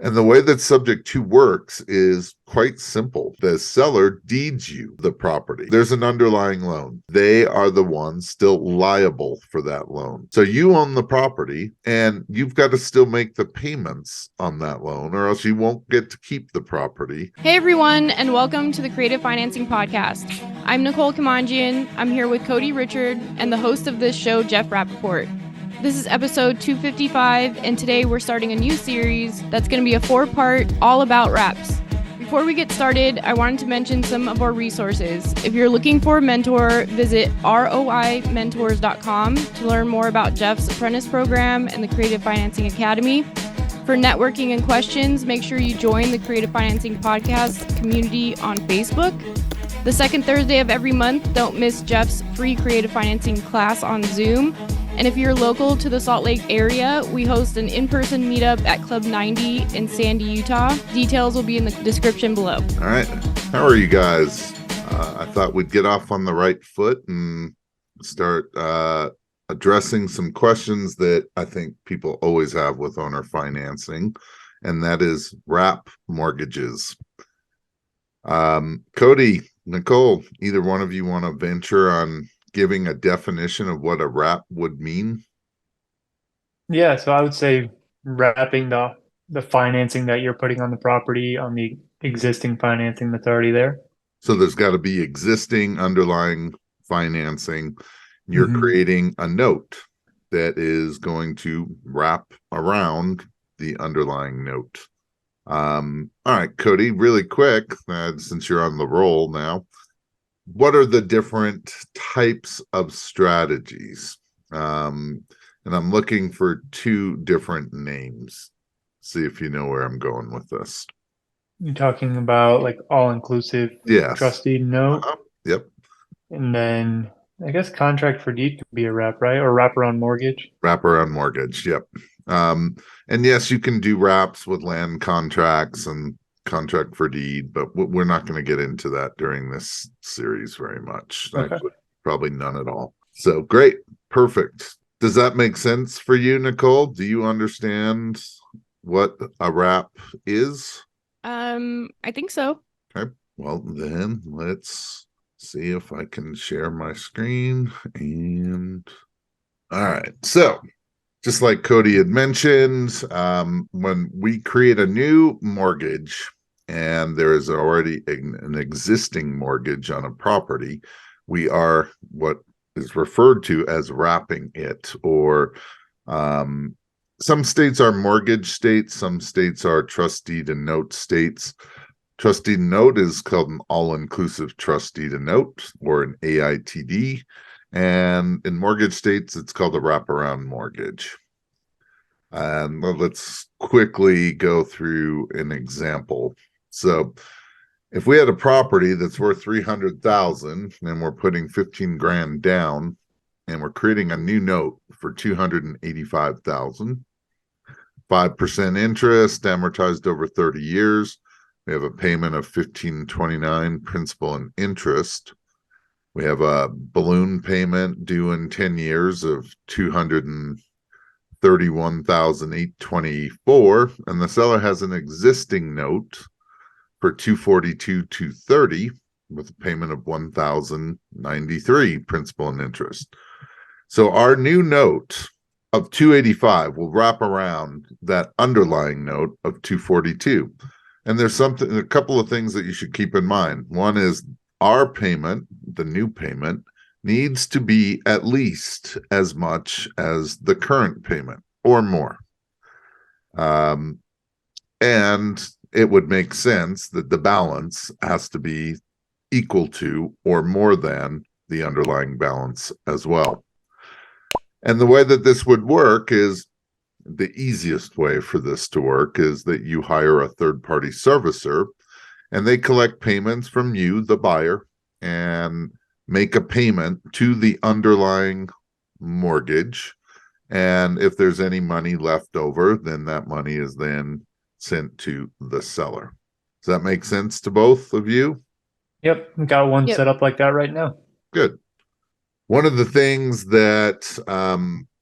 And the way that subject to works is quite simple. The seller deeds you the property. There's an underlying loan. They are the ones still liable for that loan. So you own the property and you've got to still make the payments on that loan, or else you won't get to keep the property. Hey everyone, and welcome to the Creative Financing Podcast. I'm Nicole Kamanjian. I'm here with Cody Richard and the host of this show, Jeff Rappaport. This is episode 255, and today we're starting a new series that's going to be a 4-part all about wraps. Before we get started, I wanted to mention some of our resources. If you're looking for a mentor, visit roimentors.com to learn more about Jeff's apprentice program and the Creative Financing Academy. For networking and questions, make sure you join the Creative Financing Podcast community on Facebook. The second Thursday of every month, don't miss Jeff's free creative financing class on Zoom. And if you're local to the Salt Lake area, we host an in-person meetup at Club 90 in Sandy, Utah. Details will be in the description below. All right. How are you guys? I thought we'd get off on the right foot and start addressing some questions that I think people always have with owner financing, and that is wrap mortgages. Cody, Nicole, either one of you want to venture on giving a definition of what a wrap would mean? Yeah, so I would say wrapping the financing that you're putting on the property on the existing financing that's already there. So there's got to be existing underlying financing. You're creating a note that is going to wrap around the underlying note. All right, Cody, really quick, since you're on the roll now, what are the different types of strategies? And I'm looking for 2 different names. See if you know where I'm going with this. You're talking about like all-inclusive trust deed note. Yep. And then I guess contract for deed could be a wrap, right? Or wraparound mortgage. Wraparound mortgage, yep. And yes, you can do wraps with land contracts and contract for deed, but we're not going to get into that during this series very much. Okay. Actually, probably none at all. So great. Perfect. Does that make sense for you, Nicole? Do you understand what a wrap is? I think so. Okay. Well, then let's see if I can share my screen. And all right. So just like Cody had mentioned, when we create a new mortgage and there is already an existing mortgage on a property, we are what is referred to as wrapping it, or some states are mortgage states, some states are trust deed and note states. Trust deed and note is called an all-inclusive trust deed and note, or an AITD. And in mortgage states, it's called a wraparound mortgage. And let's quickly go through an example. So if we had a property that's worth $300,000 and we're putting 15 grand down and we're creating a new note for $285,000, 5% interest amortized over 30 years. We have a payment of $1,529 principal and interest. We have a balloon payment due in 10 years of $231,824, and the seller has an existing note for $242,230 with a payment of $1,093 principal and interest. So our new note of $285 will wrap around that underlying note of $242. And there's a couple of things that you should keep in mind. One is our payment, the new payment, needs to be at least as much as the current payment or more. And it would make sense that the balance has to be equal to or more than the underlying balance as well. And the way that this would work is, the easiest way for this to work is that you hire a third-party servicer, and they collect payments from you, the buyer, and make a payment to the underlying mortgage. And if there's any money left over, then that money is then sent to the seller. Does that make sense to both of you? Yep. We got one set up like that right now. Good. One of the things that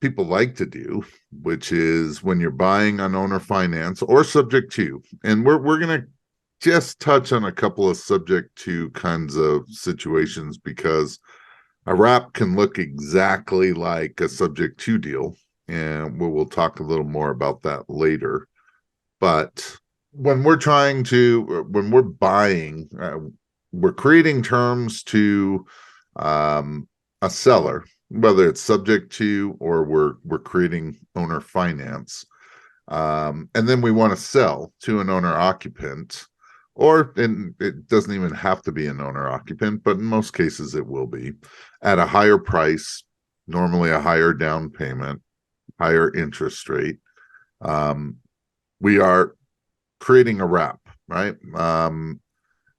people like to do, which is when you're buying on owner finance or subject to, and we're going to just touch on a couple of subject to kinds of situations because a wrap can look exactly like a subject to deal, and we'll talk a little more about that later. But when when we're buying, we're creating terms to um, a seller, whether it's subject to or we're creating owner finance, and then we want to sell to an owner occupant, and it doesn't even have to be an owner occupant, but in most cases it will be at a higher price, normally a higher down payment, higher interest rate. Um, we are creating a wrap, right? And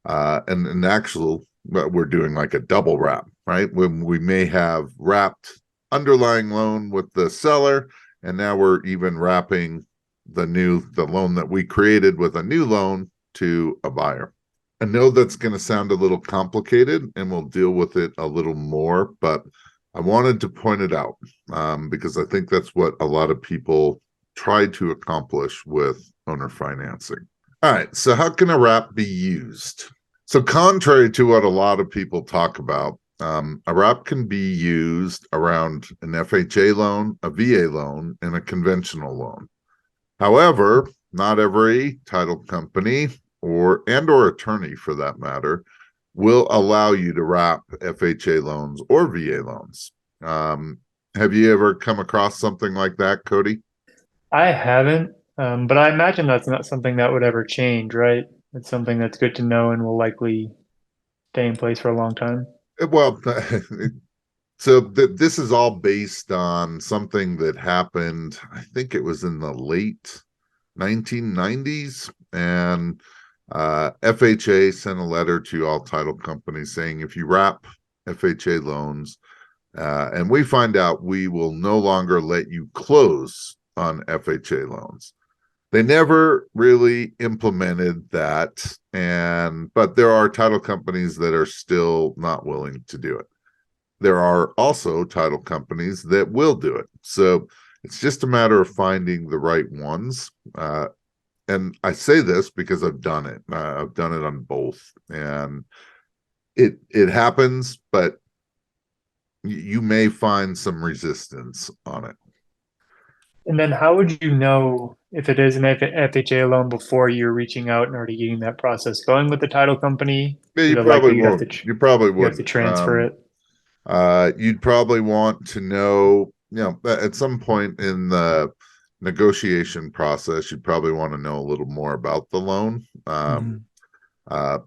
an actual, we're doing like a double wrap, right? When we may have wrapped underlying loan with the seller, and now we're even wrapping the loan that we created with a new loan to a buyer. I know that's going to sound a little complicated, and we'll deal with it a little more, but I wanted to point it out because I think that's what a lot of people try to accomplish with owner financing. All right, so how can a wrap be used? So, contrary to what a lot of people talk about, a wrap can be used around an FHA loan, a VA loan, and a conventional loan. However, not every title company or attorney for that matter will allow you to wrap FHA loans or VA loans. Have you ever come across something like that, Cody? I haven't, but I imagine that's not something that would ever change, right? It's something that's good to know and will likely stay in place for a long time. Well, so this is all based on something that happened, I think it was in the late 1990s, and FHA sent a letter to all title companies saying if you wrap FHA loans and we find out, we will no longer let you close on FHA loans. They never really implemented that, but there are title companies that are still not willing to do it. There are also title companies that will do it. So it's just a matter of finding the right ones. And I say this because I've done it. I've done it on both, and it happens, but you may find some resistance on it. And then how would you know if it is an FHA loan before you're reaching out and already getting that process going with the title company? Yeah, you Is it probably likely you'd have won't. You probably you have to wouldn't. transfer it? You'd probably want to know, at some point in the negotiation process, you'd probably want to know a little more about the loan. Mhm.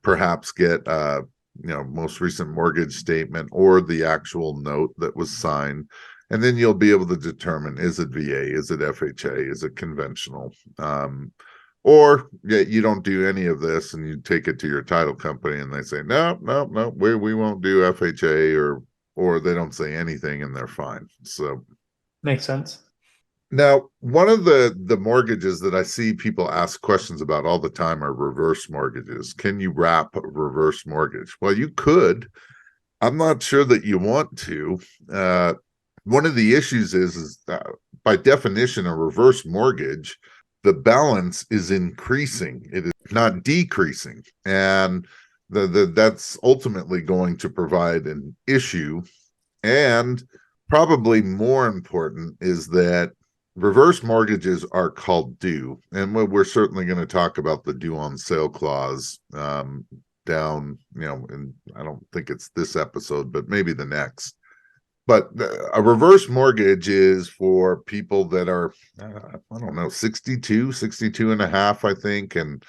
Perhaps get most recent mortgage statement or the actual note that was signed, and then you'll be able to determine, is it VA, is it FHA, is it conventional, or you don't do any of this and you take it to your title company and they say no, no, no, we won't do FHA, or they don't say anything and they're fine. So Makes sense. now, one of the mortgages that I see people ask questions about all the time are reverse mortgages. Can you wrap a reverse mortgage? Well, you could. I'm not sure that you want to. One of the issues is by definition, a reverse mortgage, the balance is increasing. It is not decreasing, and that's ultimately going to provide an issue. And probably more important is that reverse mortgages are called due, and we're certainly going to talk about the due on sale clause down, and I don't think it's this episode, but maybe the next. But a reverse mortgage is for people that are, I don't know, 62 and a half, I think. And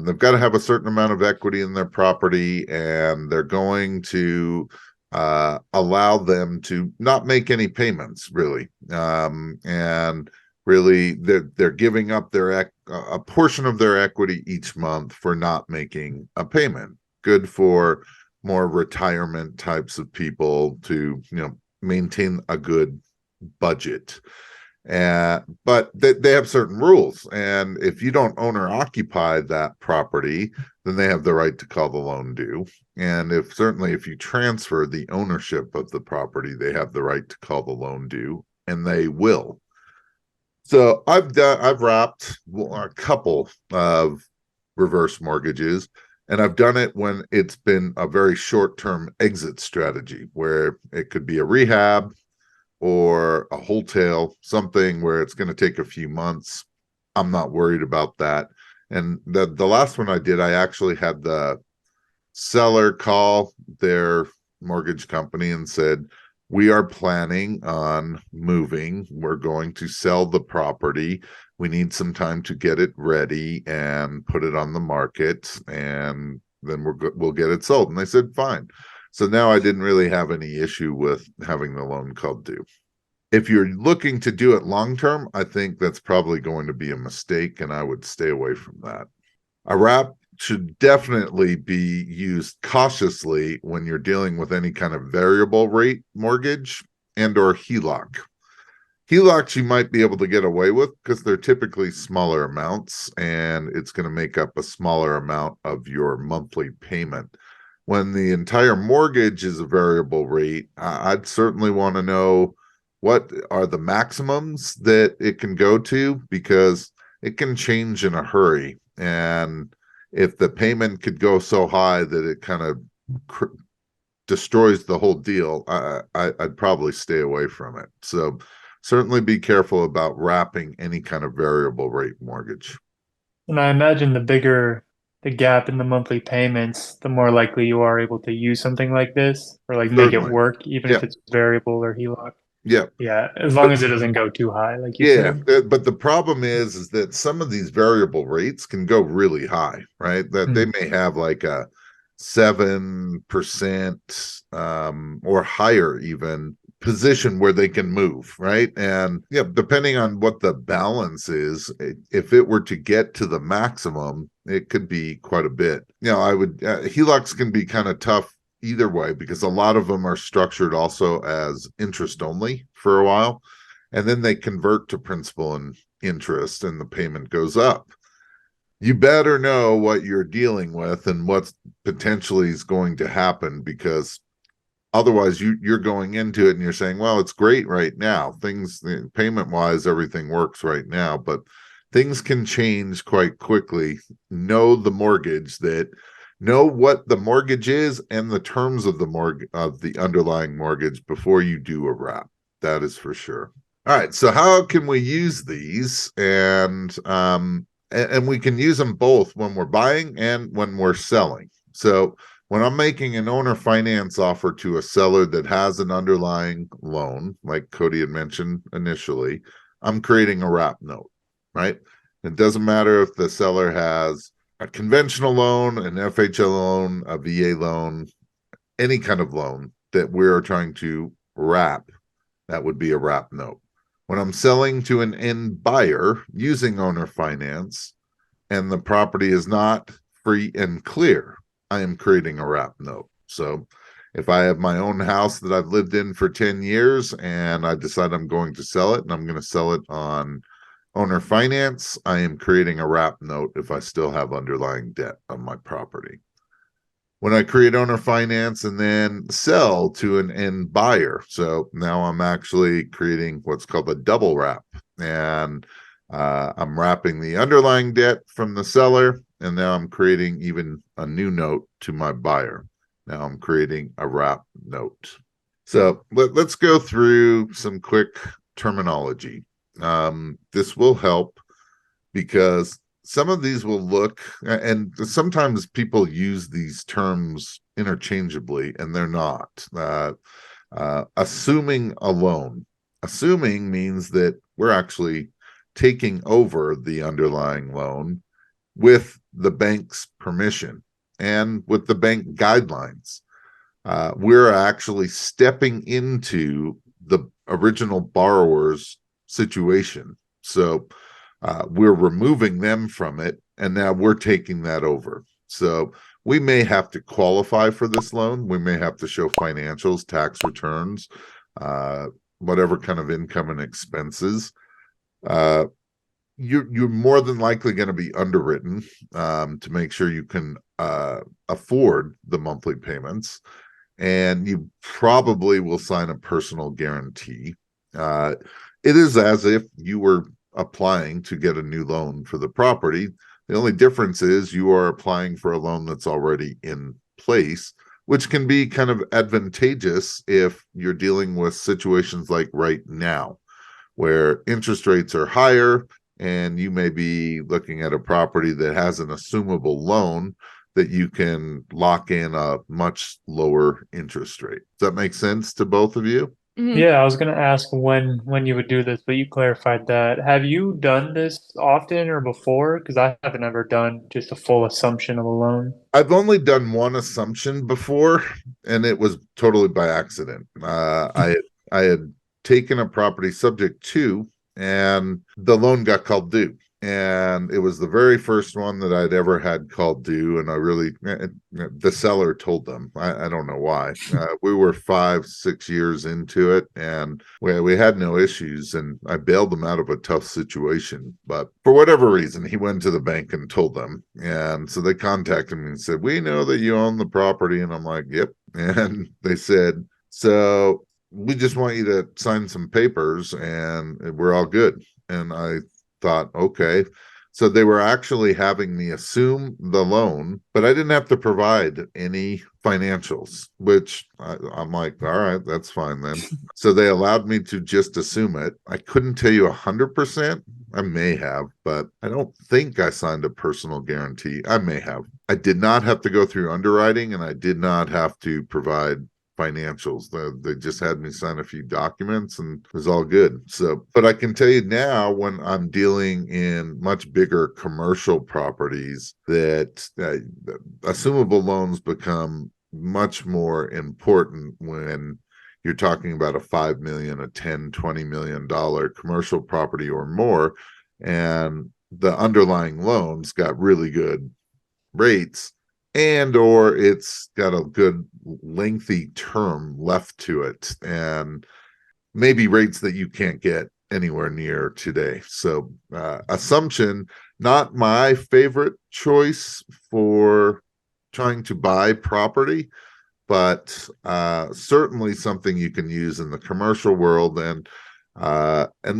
they've got to have a certain amount of equity in their property, and they're going to allow them to not make any payments, really. And really, they're giving up a portion of their equity each month for not making a payment. Good for more retirement types of people to maintain a good budget. But they have certain rules, and if you don't own or occupy that property, then they have the right to call the loan due. And if you transfer the ownership of the property, they have the right to call the loan due, and they will. So I've wrapped a couple of reverse mortgages, and I've done it when it's been a very short-term exit strategy where it could be a rehab or a wholesale, something where it's going to take a few months. I'm not worried about that. And the last one I did, I actually had the seller call their mortgage company and said, we are planning on moving. We're going to sell the property. We need some time to get it ready and put it on the market, and then we'll get it sold. And they said, fine. So now I didn't really have any issue with having the loan called due. If you're looking to do it long term, I think that's probably going to be a mistake, and I would stay away from that. A wrap should definitely be used cautiously when you're dealing with any kind of variable rate mortgage and or HELOC. HELOCs you might be able to get away with because they're typically smaller amounts, and it's going to make up a smaller amount of your monthly payment. When the entire mortgage is a variable rate, I'd certainly want to know what are the maximums that it can go to, because it can change in a hurry. And if the payment could go so high that it kind of destroys the whole deal, I'd probably stay away from it. So certainly be careful about wrapping any kind of variable rate mortgage. And I imagine the bigger the gap in the monthly payments, the more likely you are able to use something like this or like make it Certainly. work, even Yeah. if it's variable or HELOC. Yeah. Yeah, as long as it doesn't go too high, like you Yeah, said. but the problem is that some of these variable rates can go really high, right? That they Mm. may have like a 7% or higher even position where they can move, right? And yeah, depending on what the balance is, if it were to get to the maximum, it could be quite a bit. I would HELOCs can be kind of tough either way because a lot of them are structured also as interest only for a while, and then they convert to principal and interest and the payment goes up. You better know what you're dealing with and what potentially is going to happen, because otherwise you're going into it and you're saying, well, it's great right now, things payment wise, everything works right now, but things can change quite quickly. Know what the mortgage is and the terms of the underlying mortgage before you do a wrap. That is for sure. All right, so how can we use these? And we can use them both when we're buying and when we're selling. So when I'm making an owner finance offer to a seller that has an underlying loan, like Cody had mentioned initially, I'm creating a wrap note, right? It doesn't matter if the seller has a conventional loan, an FHA loan, a VA loan, any kind of loan that we're trying to wrap, that would be a wrap note. When I'm selling to an end buyer using owner finance and the property is not free and clear, I am creating a wrap note. So if I have my own house that I've lived in for 10 years and I decide I'm going to sell it and I'm going to sell it on owner finance, I am creating a wrap note if I still have underlying debt on my property. When I create owner finance and then sell to an end buyer, so now I'm actually creating what's called a double wrap, and I'm wrapping the underlying debt from the seller, and now I'm creating even a new note to my buyer. Now I'm creating a wrap note. So let's go through some quick terminology. This will help because some of these will look, and sometimes people use these terms interchangeably, and they're not. Assuming a loan. Assuming means that we're actually taking over the underlying loan with the bank's permission and with the bank guidelines. We're actually stepping into the original borrower's situation. So we're removing them from it, and now we're taking that over. So we may have to qualify for this loan. We may have to show financials, tax returns, whatever kind of income and expenses. uh, you're more than likely going to be underwritten to make sure you can afford the monthly payments, and you probably will sign a personal guarantee. Uh, it is as if you were applying to get a new loan for the property. The only difference is you are applying for a loan that's already in place, which can be kind of advantageous if you're dealing with situations like right now, where interest rates are higher and you may be looking at a property that has an assumable loan that you can lock in a much lower interest rate. Does that make sense to both of you? Mhm. Yeah, I was gonna ask when you would do this, but you clarified that. Have you done this often or before? Because I haven't ever done just a full assumption of a loan. I've only done one assumption before, and it was totally by accident. I had taken a property subject to, and the loan got called due. And it was the very first one that I'd ever had called due. And I really, the seller told them. I don't know why. We were 5, 6 years into it, and we had no issues. And I bailed them out of a tough situation. But for whatever reason, he went to the bank and told them. And so they contacted me and said, "We know that you own the property." And I'm like, "Yep." And they said, "So we just want you to sign some papers and we're all good." And I thought, okay. So they were actually having me assume the loan, but I didn't have to provide any financials, which I'm like, all right, that's fine then. So they allowed me to just assume it. I couldn't tell you 100%. I may have, but I don't think I signed a personal guarantee. I may have. I did not have to go through underwriting, and I did not have to provide financials. They just had me sign a few documents and it was all good. So, but I can tell you now, when I'm dealing in much bigger commercial properties, that assumable loans become much more important when you're talking about a 5 million, a 10, $20 million commercial property or more, and the underlying loans got really good rates, and or it's got a good lengthy term left to it, and maybe rates that you can't get anywhere near today. So assumption, not my favorite choice for trying to buy property, but certainly something you can use in the commercial world, and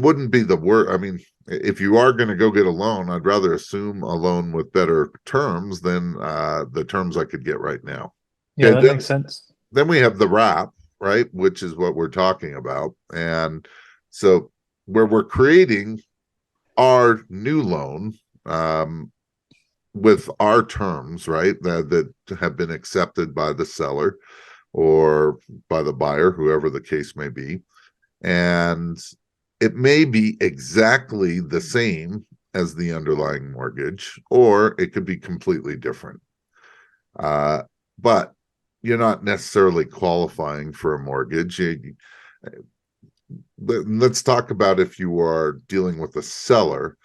wouldn't be the worst. I mean, if you are going to go get a loan, I'd rather assume a loan with better terms than the terms I could get right now. Yeah, Okay, that makes sense. then we have the wrap, right, which is what we're talking about. And so where we're creating our new loan, um, with our terms, right, that have been accepted by the seller or by the buyer, whoever the case may be. And it may be exactly the same as the underlying mortgage, or it could be completely different. But you're not necessarily qualifying for a mortgage. Let's talk about if you are dealing with a seller.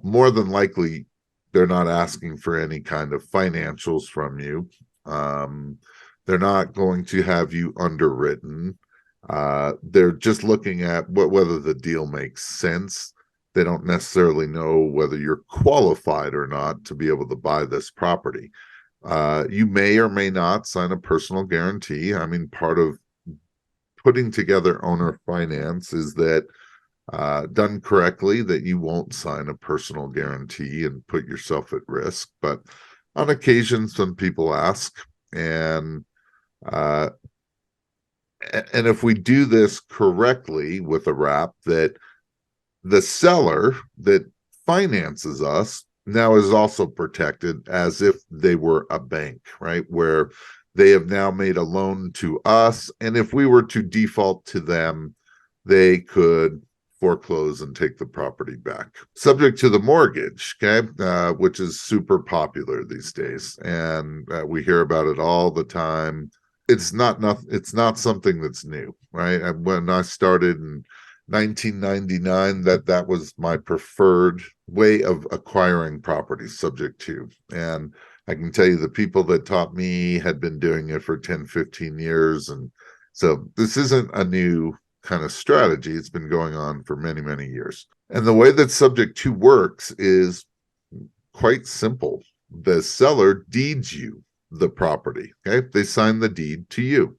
More than likely, they're not asking for any kind of financials from you. Um, they're not going to have you underwritten. They're just looking at whether the deal makes sense. They don't necessarily know whether you're qualified or not to be able to buy this property. You may or may not sign a personal guarantee. I mean, part of putting together owner finance is that, done correctly, that you won't sign a personal guarantee and put yourself at risk. But on occasion, some people ask, and uh, and if we do this correctly with a wrap, that the seller that finances us now is also protected as if they were a bank, right? Where they have now made a loan to us. And if we were to default to them, they could foreclose and take the property back, subject to the mortgage, okay, which is super popular these days. And we hear about it all the time. It's not something that's new, right? When I started in 1999, that was my preferred way of acquiring properties, subject to. And I can tell you the people that taught me had been doing it for 10, 15 years. And so this isn't a new kind of strategy. It's been going on for many, many years. And the way that subject to works is quite simple. The seller deeds you the property. Okay. They sign the deed to you.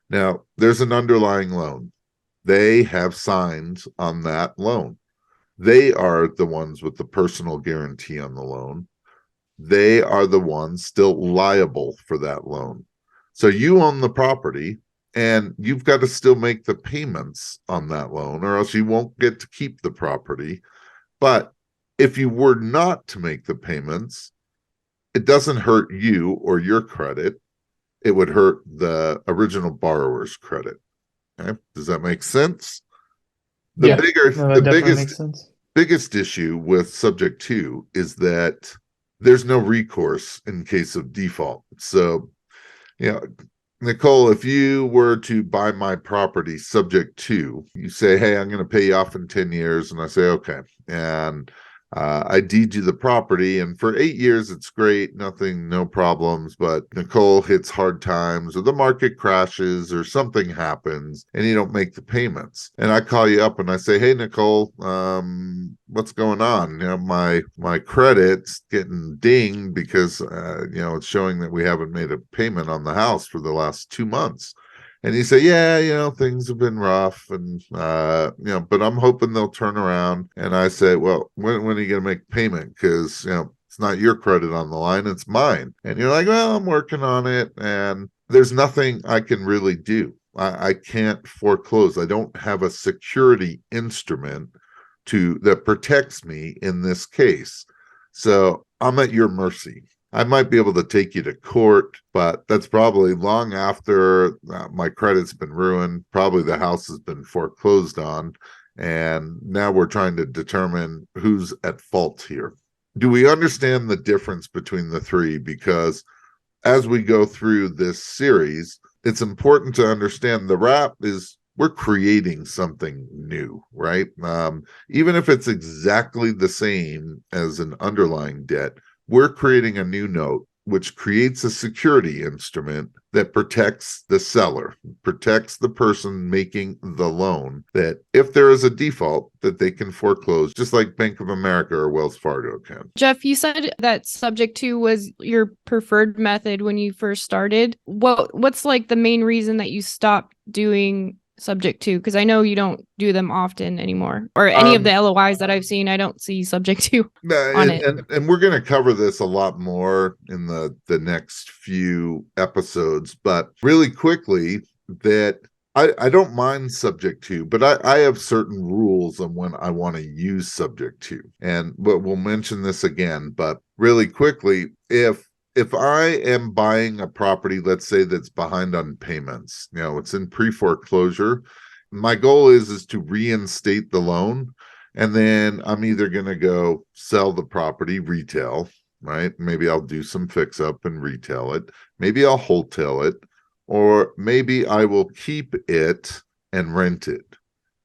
Now, there's an underlying loan. They have signs on that loan. They are the ones with the personal guarantee on the loan. They are the ones still liable for that loan. So you own the property and you've got to still make the payments on that loan, or else you won't get to keep the property. But if you were not to make the payments, it doesn't hurt you or your credit. It would hurt the original borrower's credit. Okay? Does that make sense? The Yeah, bigger, no, the that definitely makes biggest, sense. biggest issue with subject to is that there's no recourse in case of default. So, you know, Nicole, if you were to buy my property subject to, you say, hey, I'm going to pay you off in 10 years. And I say, okay. And I deed you the property. And for 8 years, it's great. Nothing, no problems. But Nicole hits hard times or the market crashes or something happens and you don't make the payments. And I call you up and I say, hey, Nicole, what's going on? You know, my credit's getting dinged because, it's showing that we haven't made a payment on the house for the last 2 months. And you say, yeah, things have been rough and, but I'm hoping they'll turn around. And I say, well, when are you going to make payment? Because, it's not your credit on the line, it's mine. And you're like, well, I'm working on it. And there's nothing I can really do. I can't foreclose. I don't have a security instrument that protects me in this case. So I'm at your mercy. I might be able to take you to court, but that's probably long after my credit's been ruined. Probably the house has been foreclosed on. And now we're trying to determine who's at fault here. Do we understand the difference between the three? Because as we go through this series, it's important to understand the wrap is we're creating something new, right? Even if it's exactly the same as an underlying debt, we're creating a new note, which creates a security instrument that protects the seller, protects the person making the loan, that if there is a default, that they can foreclose, just like Bank of America or Wells Fargo can. Jeff, you said that subject to was your preferred method when you first started. What's like the main reason that you stopped doing subject to? Because I know you don't do them often anymore, or any of the LOIs that I've seen, I don't see subject to on it. And we're going to cover this a lot more in the next few episodes, but really quickly, that I don't mind subject to, but I have certain rules on when I want to use subject to. And we'll mention this again, but really quickly, if I am buying a property, let's say that's behind on payments, it's in pre-foreclosure, my goal is to reinstate the loan. And then I'm either going to go sell the property retail, right? Maybe I'll do some fix up and retail it. Maybe I'll wholesale it, or maybe I will keep it and rent it.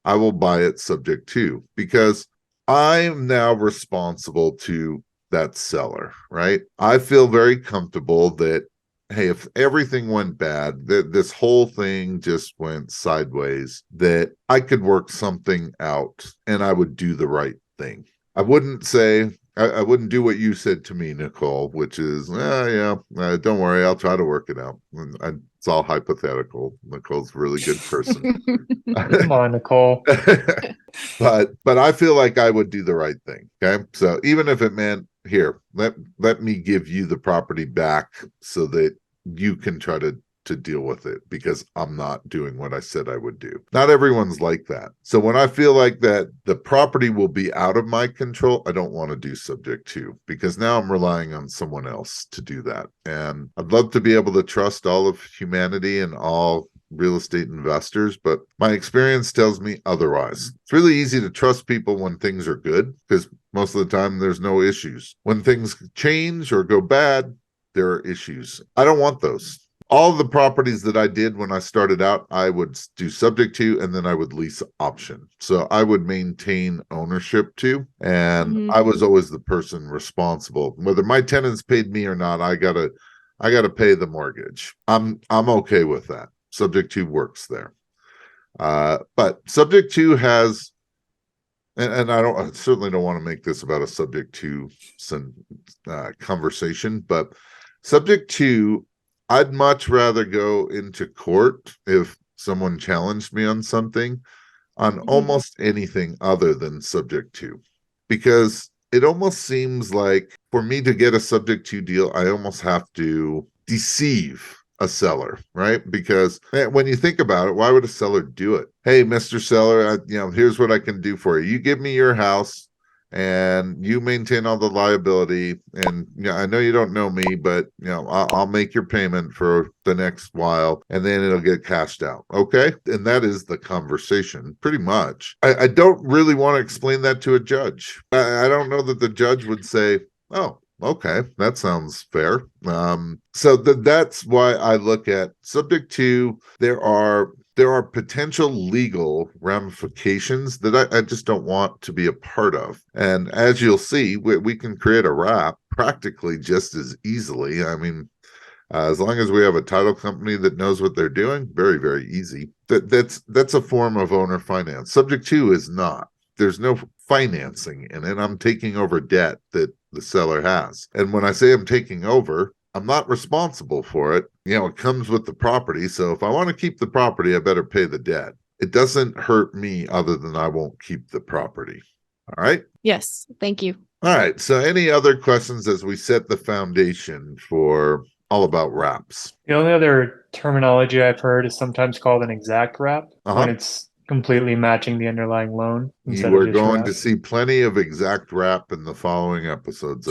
I will buy it subject to, because I'm now responsible to that seller, right? I feel very comfortable that, hey, if everything went bad, that this whole thing just went sideways, that I could work something out and I would do the right thing. I wouldn't say, I wouldn't do what you said to me, Nicole, which is, don't worry, I'll try to work it out. It's all hypothetical. Nicole's a really good person. Come on, Nicole. but I feel like I would do the right thing. Okay. So even if it meant, here, let me give you the property back so that you can try to deal with it, because I'm not doing what I said I would do. Not everyone's like that. So when I feel like that the property will be out of my control, I don't want to do subject to, because now I'm relying on someone else to do that. And I'd love to be able to trust all of humanity and all real estate investors, but my experience tells me otherwise. It's really easy to trust people when things are good, because most of the time there's no issues. When things change or go bad, there are issues. I don't want those. All the properties that I did when I started out, I would do subject to, and then I would lease option. So I would maintain ownership to, and I was always the person responsible. Whether my tenants paid me or not, I gotta pay the mortgage. I'm okay with that. Subject to works there. But subject to has and I certainly don't want to make this about a subject to some conversation, but subject to, I'd much rather go into court if someone challenged me on something on almost anything other than subject to, because it almost seems like for me to get a subject to deal, I almost have to deceive a seller, right? Because when you think about it, why would a seller do it? Hey, Mr. Seller, here's what I can do for you. You give me your house and you maintain all the liability. And I know you don't know me, but I'll make your payment for the next while, and then it'll get cashed out. Okay, and that is the conversation, pretty much. I don't really want to explain that to a judge. I don't know that the judge would say, "Oh, okay, that sounds fair." So that's why I look at subject to. There are potential legal ramifications that I just don't want to be a part of. And as you'll see, we can create a wrap practically just as easily. I mean, as long as we have a title company that knows what they're doing, very, very easy. That's a form of owner finance. Subject to is not. There's no financing in it. I'm taking over debt that the seller has. And when I say I'm taking over, I'm not responsible for it. It comes with the property. So if I want to keep the property, I better pay the debt. It doesn't hurt me other than I won't keep the property. All right. Yes. Thank you. All right. So any other questions as we set the foundation for all about wraps? The only other terminology I've heard is sometimes called an exact wrap when it's completely matching the underlying loan instead You of are just going wrap. to see plenty of exact wrap in the following episodes.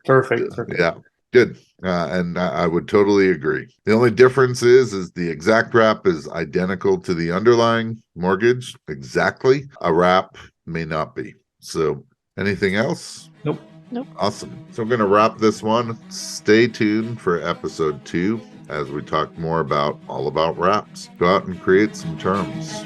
Perfect. Yeah. Good. And I would totally agree. The only difference is the exact wrap is identical to the underlying mortgage. Exactly. A wrap may not be. So anything else? Nope. Awesome. So I'm going to wrap this one. Stay tuned for episode 2 as we talk more about all about wraps. Go out and create some terms.